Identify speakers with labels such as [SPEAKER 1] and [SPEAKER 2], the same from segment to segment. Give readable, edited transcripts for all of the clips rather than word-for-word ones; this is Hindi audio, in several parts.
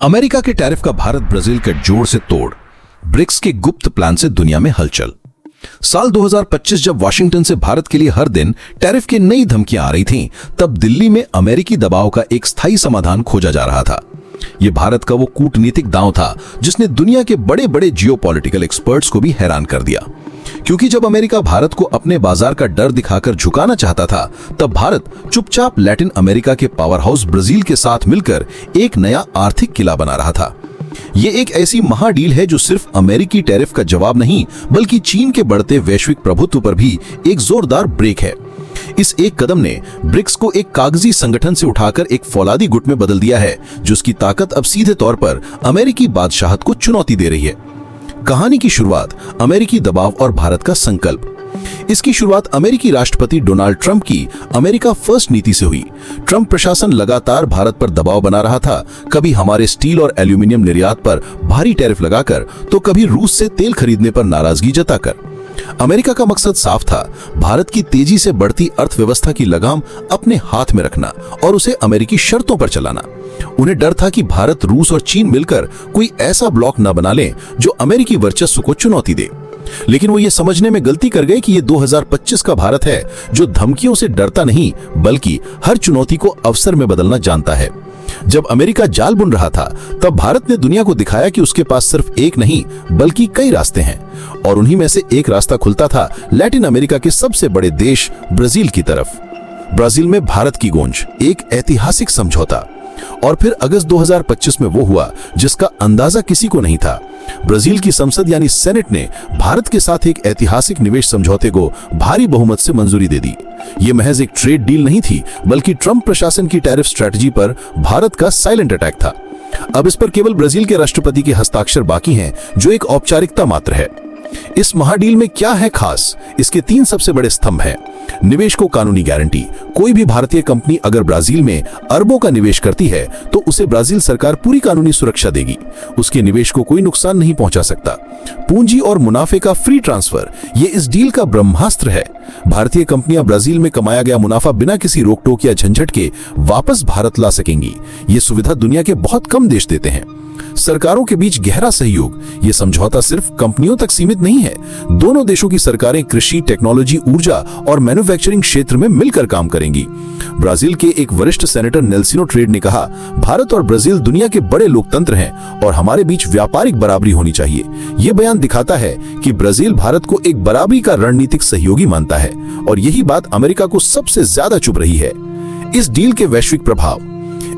[SPEAKER 1] अमेरिका के टैरिफ का भारत ब्राजील के जोड़ से तोड़, ब्रिक्स के गुप्त प्लान से दुनिया में हलचल। साल 2025 जब वाशिंगटन से भारत के लिए हर दिन टैरिफ की नई धमकियां आ रही थीं, तब दिल्ली में अमेरिकी दबाव का एक स्थायी समाधान खोजा जा रहा था। यह भारत का वो कूटनीतिक दांव था जिसने दुनिया के बड़े बड़े जियोपॉलिटिकल एक्सपर्ट्स को भी हैरान कर दिया। क्योंकि जब अमेरिका भारत को अपने बाजार का डर दिखाकर झुकाना चाहता था, तब भारत चुपचाप लैटिन अमेरिका के पावर हाउस ब्राजील के साथ मिलकर एक नया आर्थिक किला बना रहा था। ये एक ऐसी महाडील है जो सिर्फ अमेरिकी टैरिफ का जवाब नहीं, बल्कि चीन के बढ़ते वैश्विक प्रभुत्व पर भी एक जोरदार ब्रेक है। इस एक कदम ने ब्रिक्स को एक कागजी संगठन से उठाकर एक फौलादी गुट में बदल दिया है, जिसकी ताकत अब सीधे तौर पर अमेरिकी बादशाहत को चुनौती दे रही है। कहानी की शुरुआत अमेरिकी दबाव और भारत का संकल्प। इसकी शुरुआत अमेरिकी राष्ट्रपति डोनाल्ड ट्रंप की अमेरिका फर्स्ट नीति से हुई। ट्रंप प्रशासन लगातार भारत पर दबाव बना रहा था, कभी हमारे स्टील और एल्यूमिनियम निर्यात पर भारी टैरिफ लगाकर, तो कभी रूस से तेल खरीदने पर नाराजगी जताकर। अमेरिका का मकसद साफ था, भारत की तेजी से बढ़ती अर्थव्यवस्था की लगाम अपने हाथ में रखना और उसे अमेरिकी शर्तों पर चलाना। उन्हें डर था कि भारत, रूस और चीन मिलकर कोई ऐसा ब्लॉक न बना लें जो अमेरिकी वर्चस्व को चुनौती दे। लेकिन वो ये समझने में गलती कर गए कि ये 2025 का भारत है जो धमकियों से डरता नहीं, बल्कि हर चुनौती को अवसर में बदलना जानता है। जब अमेरिका जाल बुन रहा था, तब भारत ने दुनिया को दिखाया कि उसके पास सिर्फ एक नहीं बल्कि कई रास्ते हैं, और उन्हीं में से एक रास्ता खुलता था लैटिन अमेरिका के सबसे बड़े देश ब्राजील की तरफ। ब्राजील में भारत की गूंज, एक ऐतिहासिक समझौता। और फिर अगस्त 2025 में वो हुआ जिसका अंदाजा किसी को नहीं था। ब्राजील की संसद यानी सेनेट ने भारत के साथ एक ऐतिहासिक निवेश समझौते को भारी बहुमत से मंजूरी दे दी। ये महज एक ट्रेड डील नहीं थी, बल्कि ट्रंप प्रशासन की टैरिफ स्ट्रेटजी पर भारत का साइलेंट अटैक था। अब इस पर केवल ब्राजील के राष्ट्रपति के हस्ताक्षर बाकी हैं, जो एक औपचारिकता मात्र है। इस महाडील में क्या है खास? इसके 3 सबसे बड़े स्तंभ हैं। निवेश को कानूनी गारंटी। कोई भी भारतीय कंपनी अगर ब्राजील में अरबों का निवेश करती है, तो उसे ब्राजील सरकार पूरी कानूनी सुरक्षा देगी। उसके निवेश को कोई नुकसान नहीं पहुंचा सकता। पूंजी और मुनाफे का फ्री ट्रांसफर, ये इस डील का ब्रह्मास्त्र है। भारतीय कंपनियां ब्राजील में कमाया गया मुनाफा बिना किसी रोक टोक या झंझट के वापस भारत ला सकेंगी। ये सुविधा दुनिया के बहुत कम देश देते हैं। सरकारों के बीच गहरा सहयोग। ये समझौता सिर्फ कंपनियों तक सीमित नहीं है। दोनों देशों की सरकारें कृषि, टेक्नोलॉजी, ऊर्जा और मैन्युफैक्चरिंग क्षेत्र में मिलकर काम करेंगी। ब्राजील के एक वरिष्ठ सेनेटर नेल्सिनो ट्रेड ने कहा, भारत और ब्राजील दुनिया के बड़े लोकतंत्र हैं और हमारे बीच व्यापारिक बराबरी होनी चाहिए। यह बयान दिखाता है कि ब्राजील भारत को एक बराबरी का रणनीतिक सहयोगी मानता है, और यही बात अमेरिका को सबसे ज्यादा चुभ रही है। इस डील के वैश्विक प्रभाव।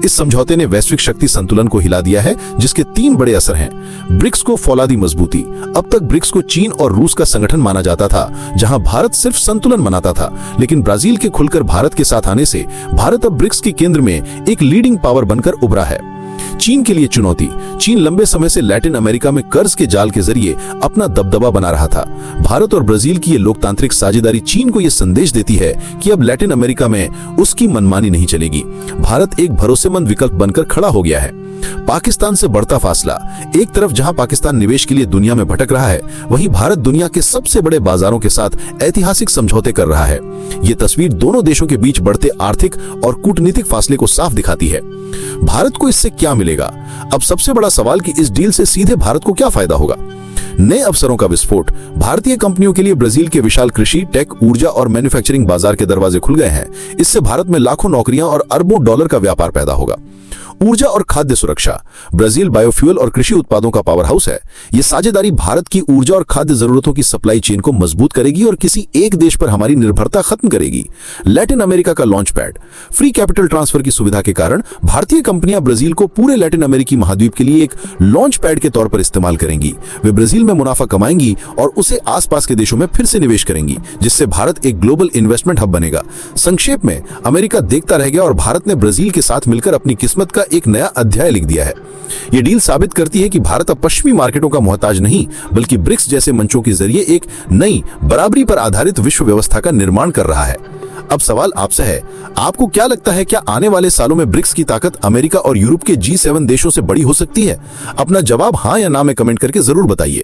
[SPEAKER 1] इस समझौते ने वैश्विक शक्ति संतुलन को हिला दिया है, जिसके 3 बड़े असर हैं। ब्रिक्स को फौलादी मजबूती। अब तक ब्रिक्स को चीन और रूस का संगठन माना जाता था, जहां भारत सिर्फ संतुलन बनाता था। लेकिन ब्राजील के खुलकर भारत के साथ आने से भारत अब ब्रिक्स के केंद्र में एक लीडिंग पावर बनकर उभरा है। चीन के लिए चुनौती। चीन लंबे समय से लैटिन अमेरिका में कर्ज के जाल के जरिए अपना दबदबा बना रहा था। भारत और ब्राजील की ये लोकतांत्रिक साझेदारी चीन को ये संदेश देती है कि अब लैटिन अमेरिका में उसकी मनमानी नहीं चलेगी। भारत एक भरोसेमंद विकल्प बनकर खड़ा हो गया है। पाकिस्तान से बढ़ता फासला। एक तरफ जहां पाकिस्तान निवेश के लिए दुनिया में भटक रहा है, वहीं भारत दुनिया के सबसे बड़े बाजारों के साथ ऐतिहासिक समझौते कर रहा है। ये तस्वीर दोनों देशों के बीच बढ़ते आर्थिक और कूटनीतिक फासले को साफ दिखाती है। भारत को इससे क्या मिलेगा? अब सबसे बड़ा सवाल कि इस डील से सीधे भारत को क्या फायदा होगा? नए अवसरों का विस्फोट। भारतीय कंपनियों के लिए ब्राजील के विशाल कृषि, टेक, ऊर्जा और मैन्युफैक्चरिंग बाजार के दरवाजे खुल गए हैं। इससे भारत में लाखों नौकरियां और अरबों डॉलर का व्यापार पैदा होगा। ऊर्जा और खाद्य सुरक्षा। ब्राजील बायोफ्यूल और कृषि उत्पादों का पावर हाउस है। यह साझेदारी भारत की ऊर्जा और खाद्य जरूरतों की सप्लाई चेन को मजबूत करेगी और किसी एक देश पर हमारी निर्भरता खत्म करेगी। लैटिन अमेरिका का launch pad. Free capital transfer की सुविधा के कारण भारतीय कंपनियां ब्राजील को पूरे लैटिन अमेरिकी महाद्वीप के लिए एक लॉन्च पैड के तौर पर इस्तेमाल करेंगी। वे ब्राजील में मुनाफा कमाएंगी और उसे आसपास के देशों में फिर से निवेश करेंगी, जिससे भारत एक ग्लोबल इन्वेस्टमेंट हब बनेगा। संक्षेप में, अमेरिका देखता रह गया और भारत ने ब्राजील के साथ मिलकर अपनी किस्मत का एक नया अध्याय लिख दिया है। यह डील साबित करती है कि भारत अब पश्चिमी मार्केटों का मोहताज नहीं, बल्कि ब्रिक्स जैसे मंचों के जरिए एक नई बराबरी पर आधारित विश्व व्यवस्था का निर्माण कर रहा है। अब सवाल आपसे है, आपको क्या लगता है, क्या आने वाले सालों में ब्रिक्स की ताकत अमेरिका और यूरोप के G7 देशों से बड़ी हो सकती है? अपना जवाब हां या ना में कमेंट करके जरूर बताइए।